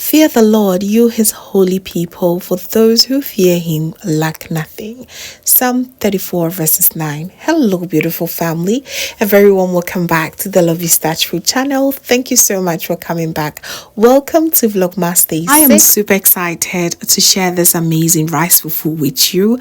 Fear the Lord, you his holy people, for those who fear him lack nothing. Psalm 34 verses 9. Hello, beautiful family. A very warm welcome back to the Lovystouch food channel. Thank you so much for coming back. Welcome to Vlogmas Day 6. I am super excited to share this amazing rice fufu with you.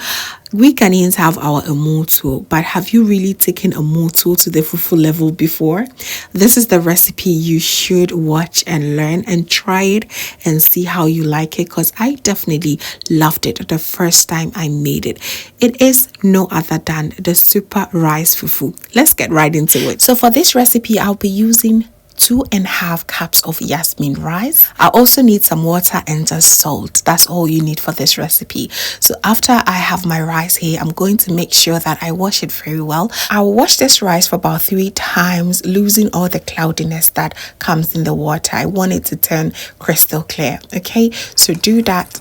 We Ghanaians have our emoto, but have you really taken emoto to the fufu level before? This is the recipe you should watch and learn and try it and see how you like it, because I definitely loved it the first time I made it. It is no other than the super rice fufu. Let's get right into it. So for this recipe, I'll be using 2.5 cups of jasmine rice. I also need some water and just salt. That's all you need for this recipe. So after I have my rice here, I'm going to make sure that I wash it very well. I'll wash this rice for about 3 times, losing all the cloudiness that comes in the water. I want it to turn crystal clear. Okay, so do that.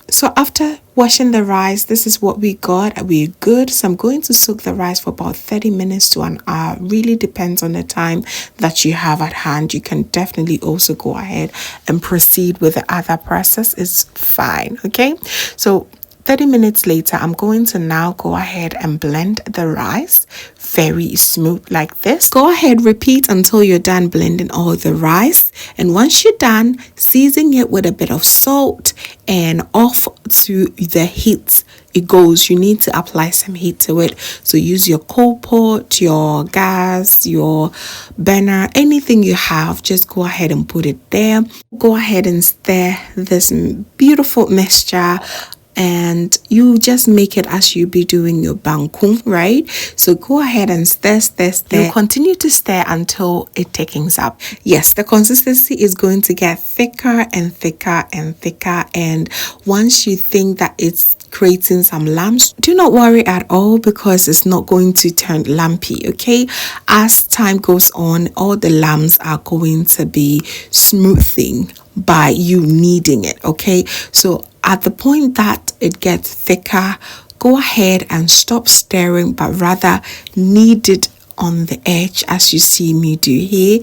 So after washing the rice, this is what we got. We're good. So I'm going to soak the rice for about 30 minutes to an hour. Really depends on the time that you have at hand. You can definitely also go ahead and proceed with the other process. It's fine. Okay. So 30 minutes later, I'm going to now go ahead and blend the rice very smooth like this. Go ahead, repeat until you're done blending all the rice. And once you're done, season it with a bit of salt and off to the heat it goes. You need to apply some heat to it. So use your coal pot, your gas, your burner, anything you have, just go ahead and put it there. Go ahead and stir this beautiful mixture. And you just make it as you be doing your banku, right? So go ahead and stir. You continue to stir until it thickens up. Yes, the consistency is going to get thicker and thicker and thicker. And once you think that it's creating some lumps, do not worry at all, because it's not going to turn lumpy. Okay, as time goes on, all the lumps are going to be smoothing by you kneading it. Okay, so at the point that it gets thicker, go ahead and stop stirring, but rather knead it on the edge as you see me do here.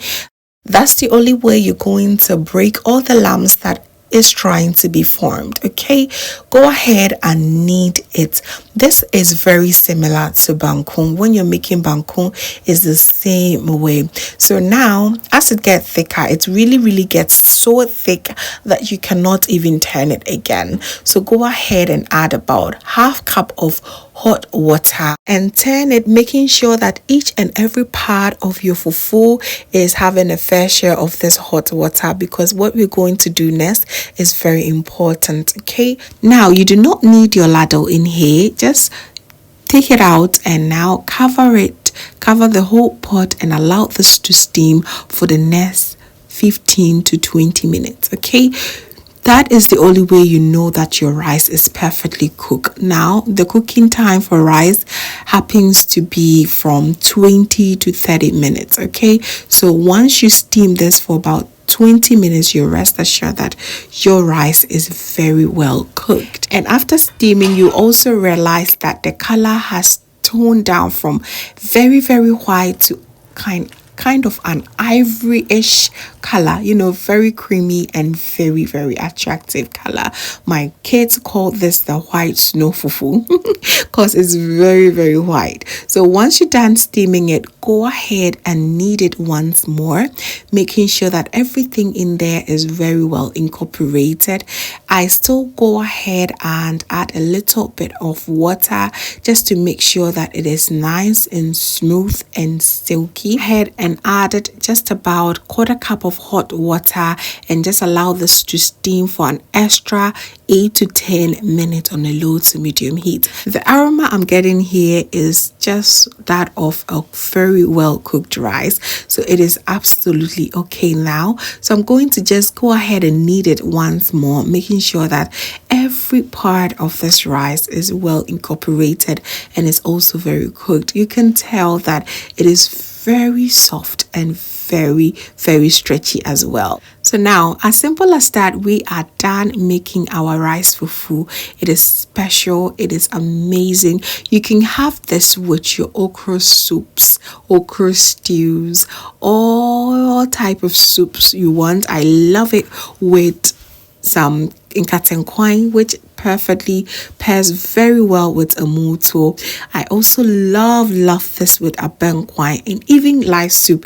That's the only way you're going to break all the lumps that is trying to be formed. Okay, go ahead and knead it. This is very similar to banku. When you're making banku, it's the same way. So now as it gets thicker, it really gets so thick that you cannot even turn it again. So go ahead and add about 1/2 cup of hot water and turn it, making sure that each and every part of your fufu is having a fair share of this hot water, because what we're going to do next is very important. Okay, now you do not need your ladle in here. Just take it out and now cover the whole pot and allow this to steam for the next 15 to 20 minutes. Okay, that is the only way you know that your rice is perfectly cooked. Now, the cooking time for rice happens to be from 20 to 30 minutes. Okay, so once you steam this for about 20 minutes, you rest assured that your rice is very well cooked. And after steaming, you also realize that the color has toned down from very white to kind of an ivory-ish color, you know, very creamy and very attractive color. My kids call this the white snow fufu because it's very white. So once you're done steaming it, go ahead and knead it once more, making sure that everything in there is very well incorporated. I still go ahead and add a little bit of water just to make sure that it is nice and smooth and silky. Go ahead and added just about 1/4 cup of hot water and just allow this to steam for an extra 8 to 10 minutes on a low to medium heat. The aroma I'm getting here is just that of a very well cooked rice, so it is absolutely okay now. So I'm going to just go ahead and knead it once more, making sure that every part of this rice is well incorporated and is also very cooked. You can tell that it is very soft and very, very stretchy as well. So now, as simple as that, we are done making our rice fufu. It is special. It is amazing. You can have this with your okra soups, okra stews, all type of soups you want. I love it with some inkatenkwan, which perfectly pairs very well with a muto. I also love this with a benkwan and even live soup.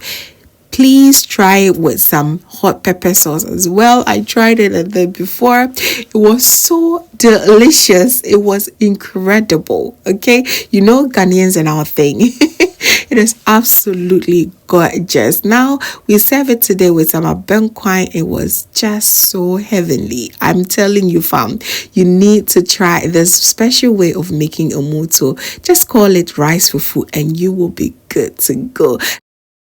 Please try it with some hot pepper sauce as well. I tried it and then before. It was so delicious. It was incredible. Okay, you know Ghanaians and our thing. It is absolutely gorgeous. Now we serve it today with some abenkwai. It was just so heavenly. I'm telling you, fam, you need to try this special way of making a muto. Just call it rice fufu and you will be good to go.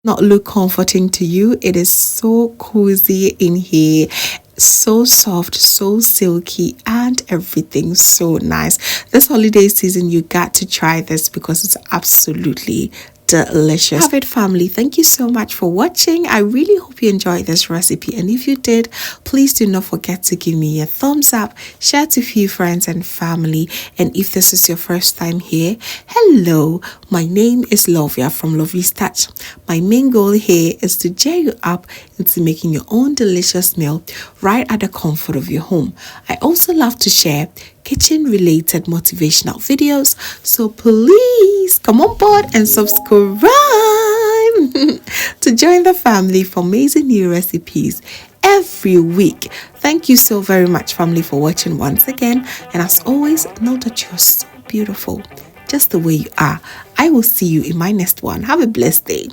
Not look comforting to you. It is so cozy in here, so soft, so silky, and everything so nice. This holiday season you got to try this because it's absolutely delicious. Have it, family. Thank you so much for watching. I really hope you enjoyed this recipe, and if you did, please do not forget to give me a thumbs up, share to a few friends and family. And if this is your first time here, hello, my name is Lovia from Lovystouch. My main goal here is to cheer you up into making your own delicious meal right at the comfort of your home. I also love to share kitchen related motivational videos, so please come on board and subscribe to join the family for amazing new recipes every week. Thank you so very much, family, for watching once again, and as always, know that you're so beautiful just the way you are. I will see you in my next one. Have a blessed day.